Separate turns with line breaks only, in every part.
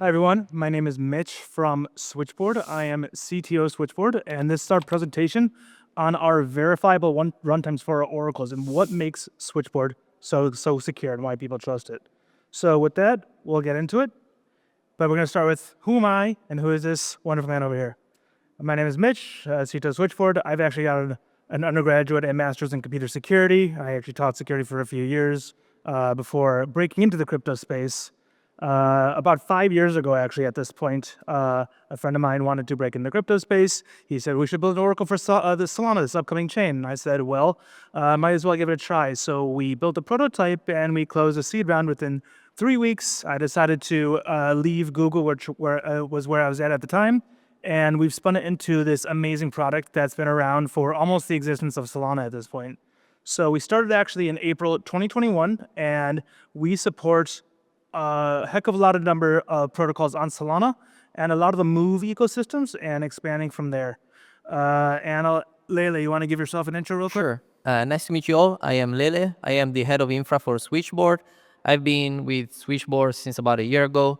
Hi everyone, my name is Mitch from Switchboard. I am CTO Switchboard, and this is our presentation on our verifiable runtimes for our oracles and what makes Switchboard so secure and why people trust it. So with that, we'll get into it. But we're going to start with who am I and who is this wonderful man over here? My name is Mitch, CTO Switchboard. I've actually got an undergraduate and master's in computer security. I actually taught security for a few years before breaking into the crypto space. About 5 years ago, actually, at this point, a friend of mine wanted to break into the crypto space. He said, we should build an oracle for the Solana, this upcoming chain. And I said, well, might as well give it a try. So we built a prototype and we closed a seed round within 3 weeks. I decided to leave Google, where was where I was at the time. And we've spun it into this amazing product that's been around for almost the existence of Solana at this point. So we started actually in April 2021, and we support a heck of a lot of number of protocols on Solana and a lot of the Move ecosystems and expanding from there. Lele, you want to give yourself an intro real quick?
Sure. Nice to meet you all. I am Lele. I am the head of infra for Switchboard. I've been with Switchboard since about a year ago.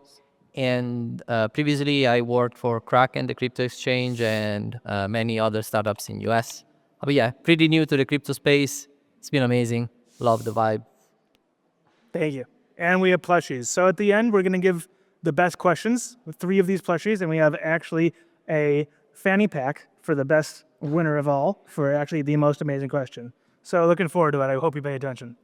And previously, I worked for Kraken, the crypto exchange, and many other startups in US. But yeah, pretty new to the crypto space. It's been amazing. Love the vibe.
Thank you. And we have plushies. So at the end, we're going to give the best questions with 3 of these plushies, and we have actually a fanny pack for the best winner of all for actually the most amazing question. So looking forward to it. I hope you pay attention.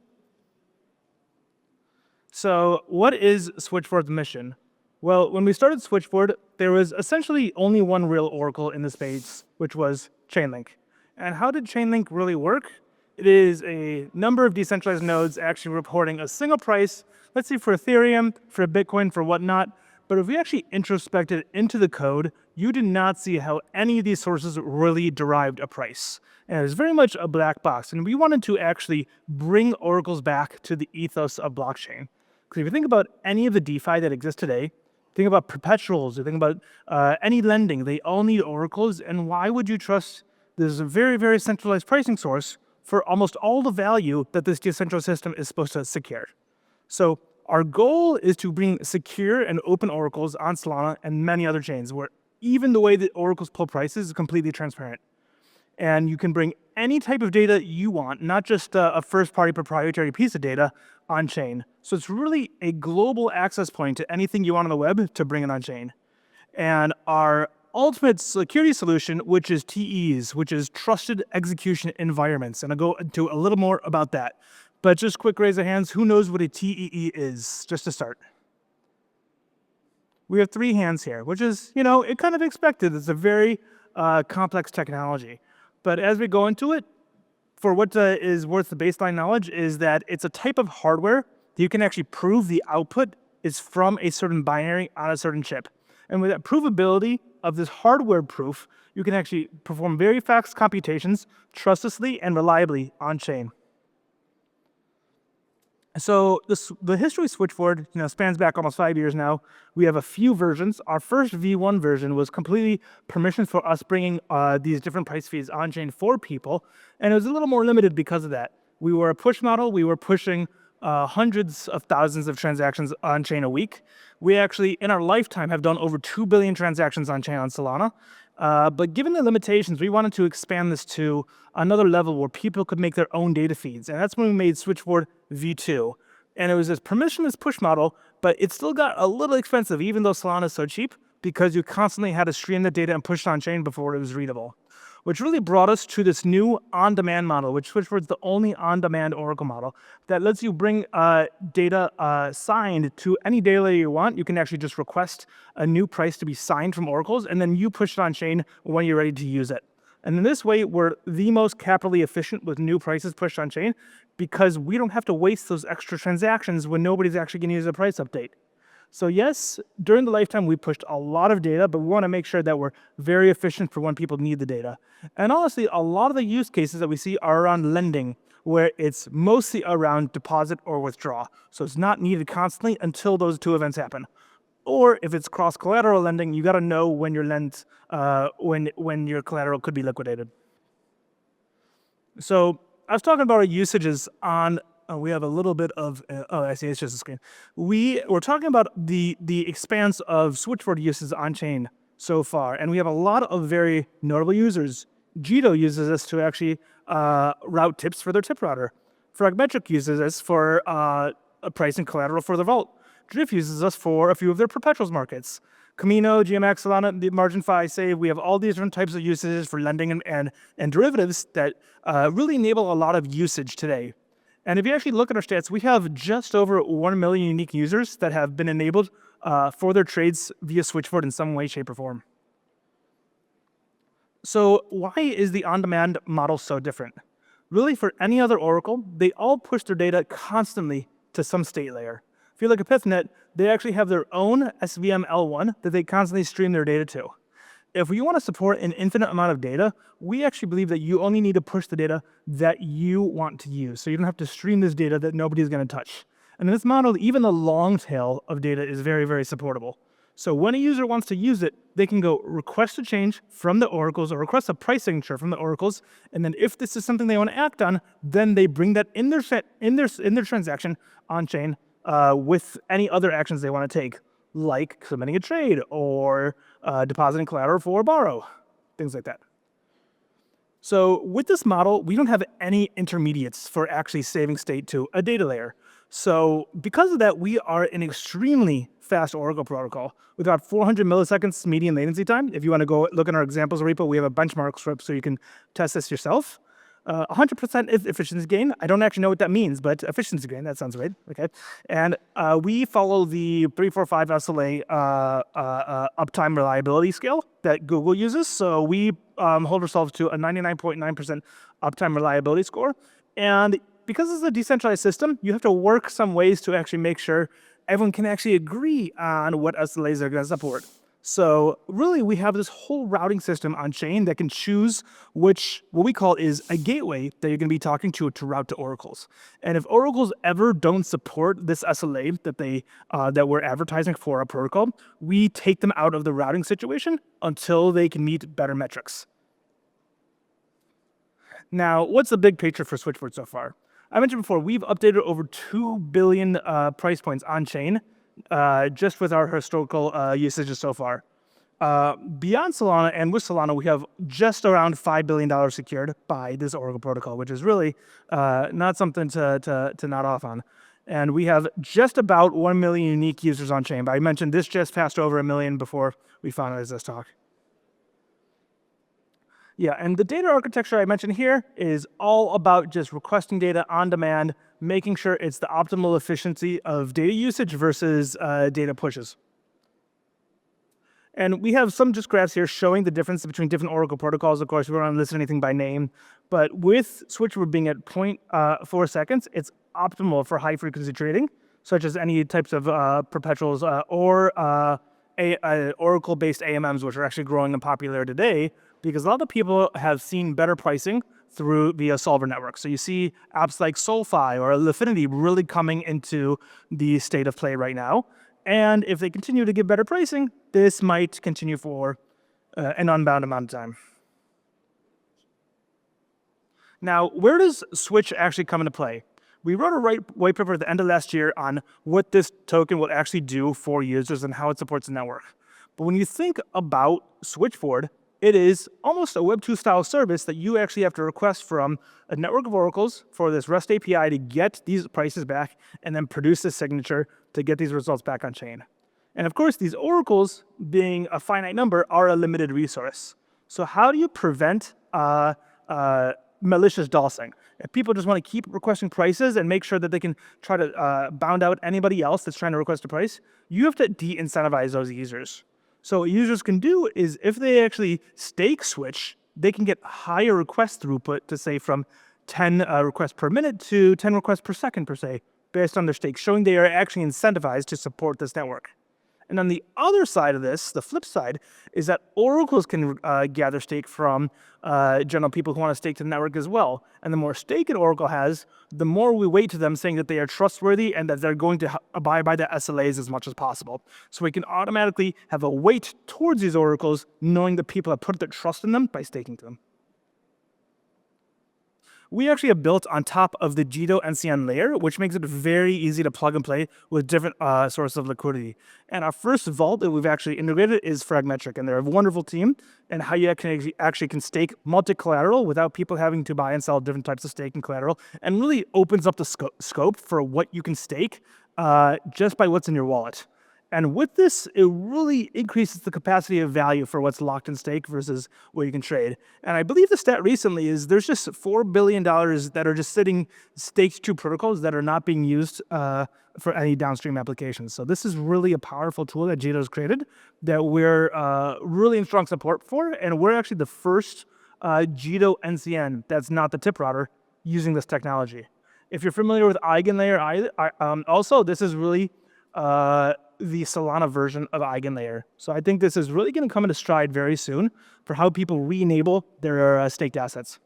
So what is Switchboard's mission? Well, when we started Switchboard, there was essentially only one real oracle in the space, which was Chainlink. And how did Chainlink really work? It is a number of decentralized nodes actually reporting a single price, let's say for Ethereum, for Bitcoin, for whatnot. But if we actually introspected into the code, you did not see how any of these sources really derived a price. And it was very much a black box. And we wanted to actually bring oracles back to the ethos of blockchain. Because if you think about any of the DeFi that exists today, think about perpetuals, you think about any lending, they all need oracles. And why would you trust this very, very centralized pricing source for almost all the value that this decentralized system is supposed to secure? So our goal is to bring secure and open oracles on Solana and many other chains where even the way that oracles pull prices is completely transparent. And you can bring any type of data you want, not just a first-party proprietary piece of data on chain. So it's really a global access point to anything you want on the web to bring it on chain. And our ultimate security solution, which is TEs, which is Trusted Execution Environments. And I'll go into a little more about that. But just quick raise of hands, who knows what a TEE is, just to start? We have 3 hands here, which is, it kind of expected. It's a very complex technology. But as we go into it, for what is worth the baseline knowledge is that it's a type of hardware that you can actually prove the output is from a certain binary on a certain chip. And with that provability of this hardware proof, you can actually perform very fast computations trustlessly and reliably on chain. So the history of Switchboard spans back almost 5 years now. We have a few versions. Our first V1 version was completely permissioned for us bringing these different price feeds on-chain for people, and it was a little more limited because of that. We were a push model. We were pushing hundreds of thousands of transactions on-chain a week. We actually, in our lifetime, have done over 2 billion transactions on-chain on Solana. But given the limitations, we wanted to expand this to another level where people could make their own data feeds. And that's when we made Switchboard V2. And it was this permissionless push model, but it still got a little expensive, even though Solana is so cheap, because you constantly had to stream the data and push it on-chain before it was readable. Which really brought us to this new on-demand model, which Switchboard's the only on-demand Oracle model that lets you bring data signed to any data you want. You can actually just request a new price to be signed from oracles, and then you push it on-chain when you're ready to use it. And in this way, we're the most capitally efficient with new prices pushed on-chain because we don't have to waste those extra transactions when nobody's actually going to use a price update. So yes, during the lifetime, we pushed a lot of data, but we want to make sure that we're very efficient for when people need the data. And honestly, a lot of the use cases that we see are around lending, where it's mostly around deposit or withdraw. So it's not needed constantly until those 2 events happen. Or if it's cross-collateral lending, you got to know when your when your collateral could be liquidated. So I was talking about our usages on we have a little bit of, I see, it's just a screen. We're talking about the expanse of switchboard uses on-chain so far, and we have a lot of very notable users. Jito uses this to actually route tips for their tip router. Fragmetric uses this for pricing collateral for the vault. Drift uses us for a few of their perpetuals markets. Camino, GMX, Solana, the MarginFi, Save, we have all these different types of usages for lending and derivatives that really enable a lot of usage today. And if you actually look at our stats, we have just over 1 million unique users that have been enabled for their trades via Switchboard in some way, shape, or form. So why is the on-demand model so different? Really, for any other Oracle, they all push their data constantly to some state layer. If you look at Pithnet, they actually have their own SVM L1 that they constantly stream their data to. If you want to support an infinite amount of data, we actually believe that you only need to push the data that you want to use. So you don't have to stream this data that nobody's going to touch. And in this model, even the long tail of data is very, very supportable. So when a user wants to use it, they can go request a change from the oracles or request a price signature from the oracles. And then if this is something they want to act on, then they bring that in their transaction on chain with any other actions they want to take, like submitting a trade or depositing collateral for borrow, things like that. So with this model, we don't have any intermediates for actually saving state to a data layer. So because of that, we are an extremely fast Oracle protocol with about 400 milliseconds median latency time. If you want to go look at our examples repo, we have a benchmark script so you can test this yourself. 100% efficiency gain. I don't actually know what that means, but efficiency gain, that sounds right. Okay. And we follow the 345 SLA uptime reliability scale that Google uses. So we hold ourselves to a 99.9% uptime reliability score. And because it's a decentralized system, you have to work some ways to actually make sure everyone can actually agree on what SLAs they're going to support. So really, we have this whole routing system on chain that can choose which, what we call is a gateway that you're going to be talking to route to oracles. And if oracles ever don't support this SLA that we're advertising for our protocol, we take them out of the routing situation until they can meet better metrics. Now, what's the big picture for Switchboard so far? I mentioned before, we've updated over 2 billion price points on chain just with our historical usages so far. Beyond Solana and with Solana, we have just around $5 billion secured by this Oracle protocol, which is really not something to nod off on. And we have just about 1 million unique users on chain. But I mentioned this just passed over 1 million before we finalized this talk. Yeah, and the data architecture I mentioned here is all about just requesting data on demand, making sure it's the optimal efficiency of data usage versus data pushes. And we have some just graphs here showing the difference between different Oracle protocols. Of course, we don't want to list anything by name, but with Switchboard being at 0.4 seconds, it's optimal for high-frequency trading, such as any types of perpetuals or Oracle-based AMMs, which are actually growing in popularity today, because a lot of people have seen better pricing via solver networks. So you see apps like SolFi or Lifinity really coming into the state of play right now. And if they continue to give better pricing, this might continue for an unbound amount of time. Now, where does Switch actually come into play? We wrote a white paper at the end of last year on what this token will actually do for users and how it supports the network. But when you think about Switchboard, it is almost a Web2 style service that you actually have to request from a network of oracles for this REST API to get these prices back and then produce this signature to get these results back on chain. And of course, these oracles, being a finite number, are a limited resource. So how do you prevent malicious DOSing? If people just want to keep requesting prices and make sure that they can try to bound out anybody else that's trying to request a price, you have to de-incentivize those users. So what users can do is if they actually stake Switch, they can get higher request throughput to say from 10 requests per minute to 10 requests per second per se, based on their stake, showing they are actually incentivized to support this network. And on the other side of this, the flip side, is that oracles can gather stake from general people who want to stake to the network as well. And the more stake an oracle has, the more we weight to them saying that they are trustworthy and that they're going to abide by the SLAs as much as possible. So we can automatically have a weight towards these oracles, knowing that people have put their trust in them by staking to them. we actually have built on top of the Jito NCN layer, which makes it very easy to plug and play with different sources of liquidity. And our first vault that we've actually integrated is Fragmetric, and they're a wonderful team, and how you can actually stake multi-collateral without people having to buy and sell different types of staking collateral, and really opens up the scope for what you can stake just by what's in your wallet. And with this, it really increases the capacity of value for what's locked in stake versus what you can trade. And I believe the stat recently is there's just $4 billion that are just sitting staked to protocols that are not being used for any downstream applications. So this is really a powerful tool that Jito's created that we're really in strong support for. And we're actually the first Jito NCN that's not the tip router using this technology. If you're familiar with EigenLayer, also this is really the Solana version of EigenLayer. So I think this is really going to come into stride very soon for how people re-enable their staked assets.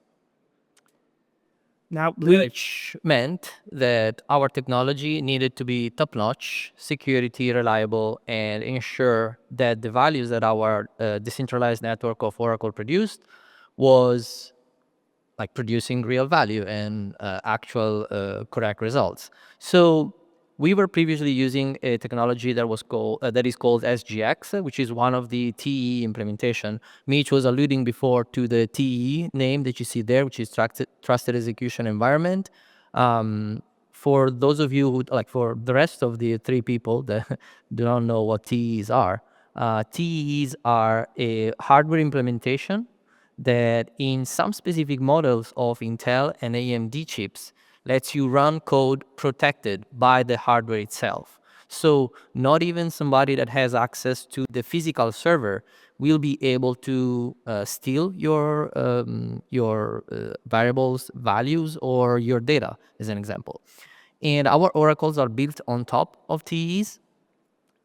Now,
Which meant that our technology needed to be top-notch, security, reliable, and ensure that the values that our decentralized network of Oracle produced was like producing real value and actual correct results. So we were previously using a technology that was called that is called SGX, which is one of the TE implementation. Mitch was alluding before to the TE name that you see there, which is Trusted Execution Environment. For those of you who, like for the rest of the three people that do not know what TEs are, TEs are a hardware implementation that in some specific models of Intel and AMD chips lets you run code protected by the hardware itself. So not even somebody that has access to the physical server will be able to steal your variables, values, or your data, as an example. And our oracles are built on top of TEs.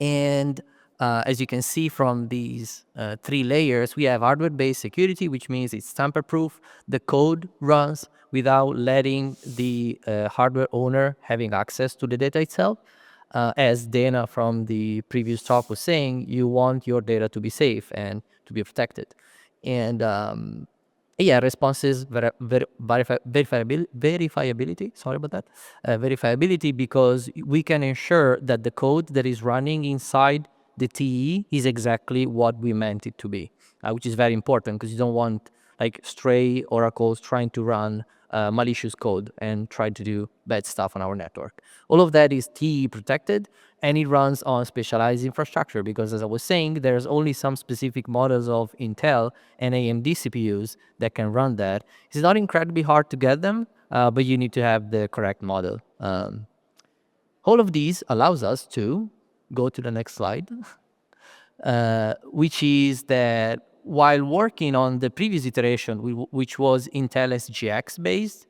And as you can see from these three layers, we have hardware-based security, which means it's tamper-proof. The code runs without letting the hardware owner having access to the data itself. As Dana from the previous talk was saying, you want your data to be safe and to be protected. And yeah, responses, verifiability, sorry about that. Verifiability, because we can ensure that the code that is running inside the TE is exactly what we meant it to be, which is very important because you don't want like stray oracles trying to run malicious code and try to do bad stuff on our network. All of that is TE protected, and it runs on specialized infrastructure because, as I was saying, there's only some specific models of Intel and AMD CPUs that can run that. It's not incredibly hard to get them, but you need to have the correct model. All of these allows us to go to the next slide, which is that while working on the previous iteration, which was Intel SGX based,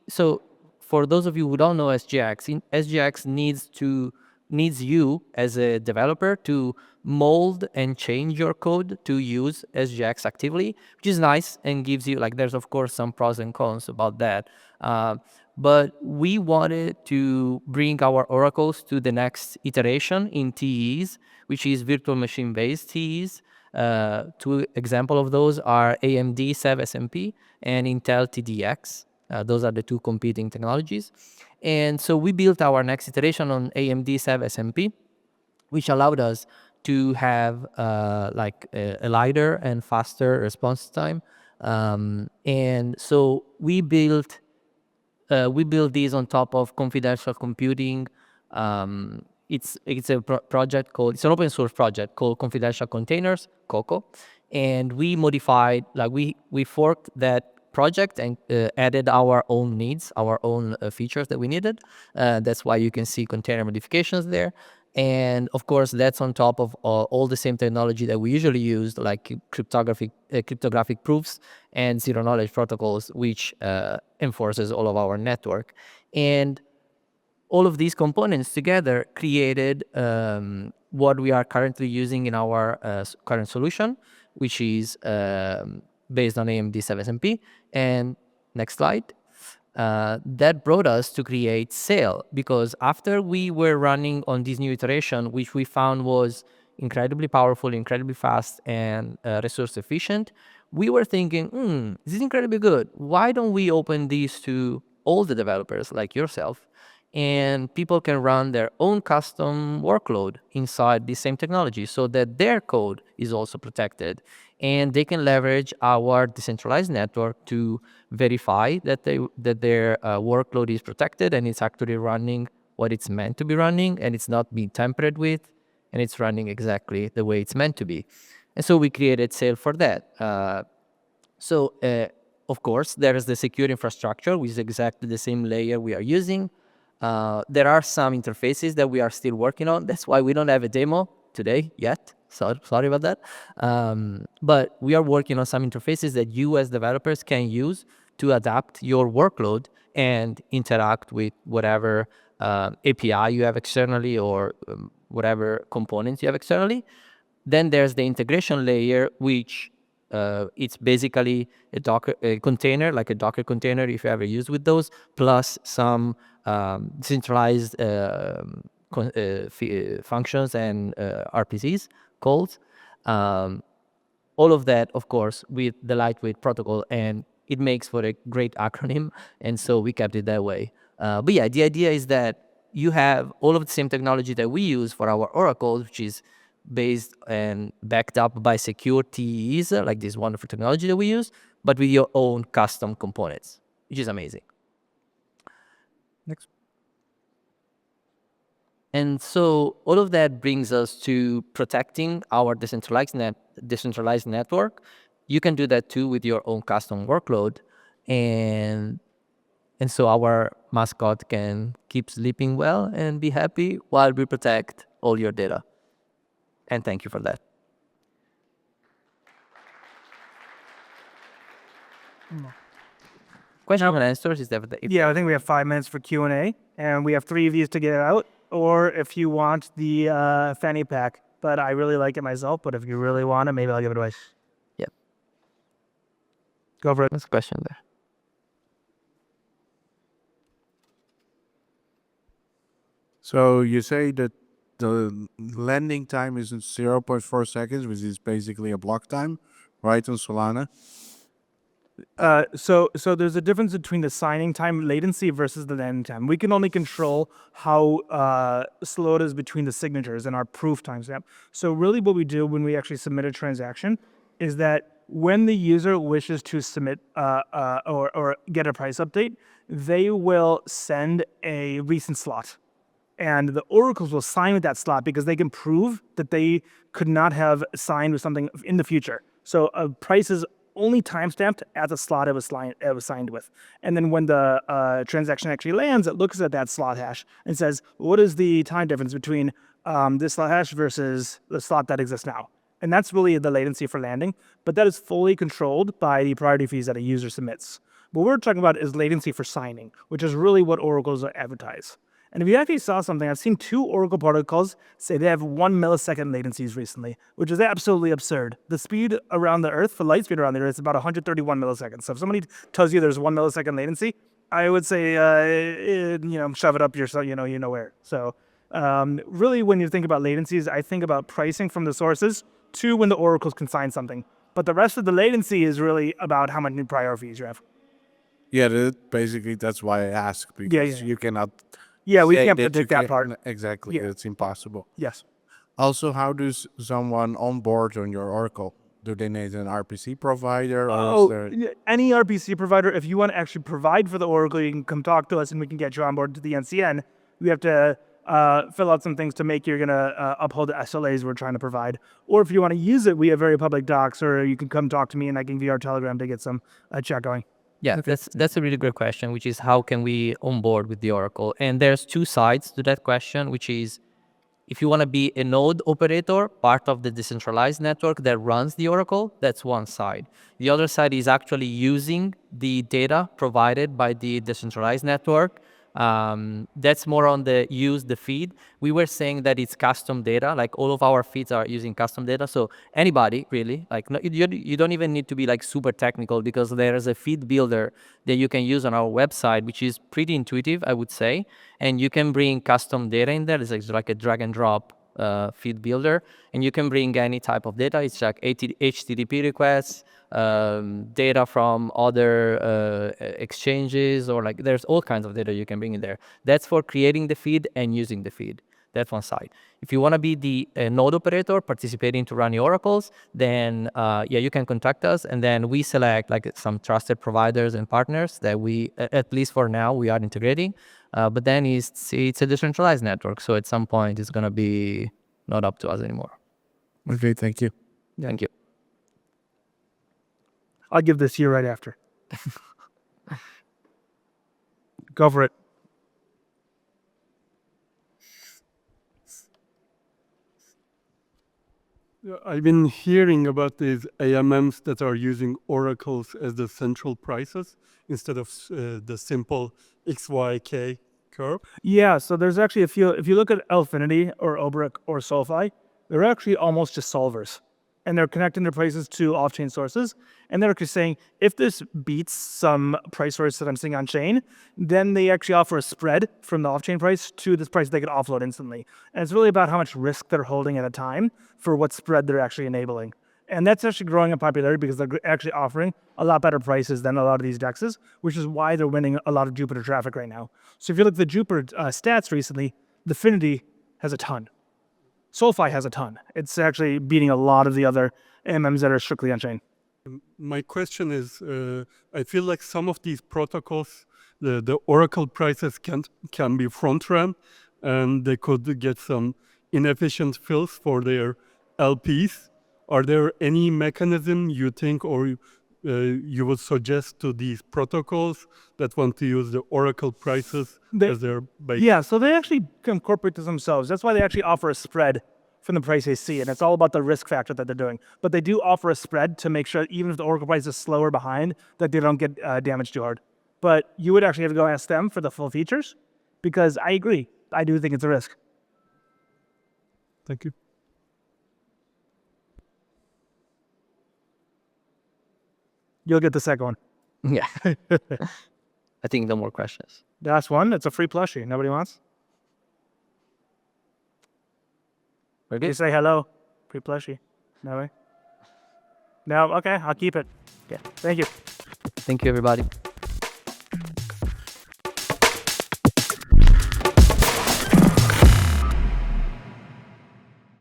so for those of you who don't know SGX, SGX needs you as a developer to mold and change your code to use SGX actively, which is nice and gives you, like, there's of course some pros and cons about that. But we wanted to bring our oracles to the next iteration in TEs, which is virtual machine based TEs. Two examples of those are AMD SEV SMP and Intel TDX. Those are the two competing technologies. And so we built our next iteration on AMD SEV SMP, which allowed us to have like a lighter and faster response time. And so we built these on top of confidential computing. It's a project called, it's an open source project called Confidential Containers, COCO, and we modified, like we forked that project and added our own needs, our own features that we needed. That's why you can see container modifications there. And of course, that's on top of all the same technology that we usually use, like cryptographic proofs and zero knowledge protocols, which enforces all of our network. And all of these components together created what we are currently using in our current solution, which is based on AMD 7SMP. And next slide. That brought us to create Sail, because after we were running on this new iteration, which we found was incredibly powerful, incredibly fast, and resource efficient, we were thinking, this is incredibly good. Why don't we open these to all the developers like yourself, and people can run their own custom workload inside the same technology so that their code is also protected, and they can leverage our decentralized network to verify that their workload is protected and it's actually running what it's meant to be running, and it's not being tampered with, and it's running exactly the way it's meant to be. And so we created Sail for that. Of course, there is the secure infrastructure, which is exactly the same layer we are using. There are some interfaces that we are still working on. That's why we don't have a demo today yet. Sorry about that. But we are working on some interfaces that you as developers can use to adapt your workload and interact with whatever API you have externally, or whatever components you have externally. Then there's the integration layer, which it's basically a container, like a Docker container, if you ever used with those, plus some decentralized functions and RPCs calls. All of that, of course, with the lightweight protocol, and it makes for a great acronym, and so we kept it that way. But yeah, the idea is that you have all of the same technology that we use for our Oracle, which is based and backed up by secure TEs, like this wonderful technology that we use, but with your own custom components, which is amazing.
Next.
And so all of that brings us to protecting our decentralized network. You can do that too with your own custom workload, and so our mascot can keep sleeping well and be happy while we protect all your data. And thank you for that. Question and answers is definitely.
Yeah, I think we have 5 minutes for Q&A, and we have 3 of these to get out, or if you want the fanny pack. But I really like it myself, but if you really want it, maybe I'll give it away.
Yep.
Go for it.
There's a question there.
So you say that the landing time is 0.4 seconds, which is basically a block time, right, on Solana?
So there's a difference between the signing time latency versus the landing time. We can only control how slow it is between the signatures and our proof timestamp. So really what we do when we actually submit a transaction is that when the user wishes to submit or get a price update, they will send a recent slot. And the oracles will sign with that slot because they can prove that they could not have signed with something in the future. So a price is only timestamped at the slot it was signed with. And then when the transaction actually lands, it looks at that slot hash and says, what is the time difference between this slot hash versus the slot that exists now? And that's really the latency for landing, but that is fully controlled by the priority fees that a user submits. What we're talking about is latency for signing, which is really what oracles advertise. And if you actually saw something, I've seen 2 Oracle protocols say they have 1 millisecond latencies recently, which is absolutely absurd. The speed around the Earth, for light speed around the Earth, is about 131 milliseconds. So if somebody tells you there's 1 millisecond latency, I would say, shove it up your, you know where. So really, when you think about latencies, I think about pricing from the sources to when the oracles can sign something. But the rest of the latency is really about how many prior fees you have.
Yeah, basically that's why I ask, because you cannot.
Yeah, we
say
can't
that
predict
you
that part.
Exactly,
Yeah.
it's impossible.
Yes.
Also, how does someone onboard on your Oracle? Do they need an RPC provider, or is there?
Any RPC provider, if you want to actually provide for the Oracle, you can come talk to us and we can get you on board to the NCN. We have to fill out some things to make you're going to uphold the SLAs we're trying to provide. Or if you want to use it, we have very public docs, or you can come talk to me and I can give you our Telegram to get some chat going.
Yeah, that's a really great question, which is how can we onboard with the Oracle? And there's 2 sides to that question, which is if you want to be a node operator, part of the decentralized network that runs the Oracle, that's one side. The other side is actually using the data provided by the decentralized network. That's more on the feed. We were saying that it's custom data, like all of our feeds are using custom data. So anybody really, like you don't even need to be like super technical, because there is a feed builder that you can use on our website, which is pretty intuitive, I would say. And you can bring custom data in there. It's like a drag and drop feed builder, and you can bring any type of data. It's like HTTP requests, data from other exchanges, or like there's all kinds of data you can bring in there. That's for creating the feed and using the feed. That's one side. If you want to be the node operator participating to run your oracles, then yeah, you can contact us, and then we select like some trusted providers and partners that we, at least for now, we are integrating. But then it's a decentralized network, so at some point it's gonna be not up to us anymore.
Okay, thank you.
Thank you.
I'll give this to you right after. Go for it.
I've been hearing about these AMMs that are using oracles as the central prices instead of the simple XYK curve.
Yeah, so there's actually a few. If you look at Alphinity or Obrick or SoFi, they're actually almost just solvers. And they're connecting their prices to off-chain sources. And they're actually saying, if this beats some price source that I'm seeing on chain, then they actually offer a spread from the off-chain price to this price they can offload instantly. And it's really about how much risk they're holding at a time for what spread they're actually enabling. And that's actually growing in popularity because they're actually offering a lot better prices than a lot of these DEXs, which is why they're winning a lot of Jupiter traffic right now. So if you look at the Jupiter stats recently, the Affinity has a ton. SoFi has a ton. It's actually beating a lot of the other MMs that are strictly on chain.
My question is, I feel like some of these protocols, the oracle prices can be front-run, and they could get some inefficient fills for their LPs. Are there any mechanism you think or you would suggest to these protocols that want to use the oracle prices as their base?
Yeah, so they actually incorporate this themselves. That's why they actually offer a spread from the price they see, and it's all about the risk factor that they're doing. But they do offer a spread to make sure, even if the oracle price is slower behind, that they don't get damaged too hard. But you would actually have to go ask them for the full features, because I agree. I do think it's a risk.
Thank you.
You'll get the second one.
Yeah. I think no more questions.
Last one. It's a free plushie. Nobody wants?
We're
You
good?
say hello. Free plushie. No way? No? Okay, I'll keep it.
Yeah.
Thank you.
Thank you, everybody.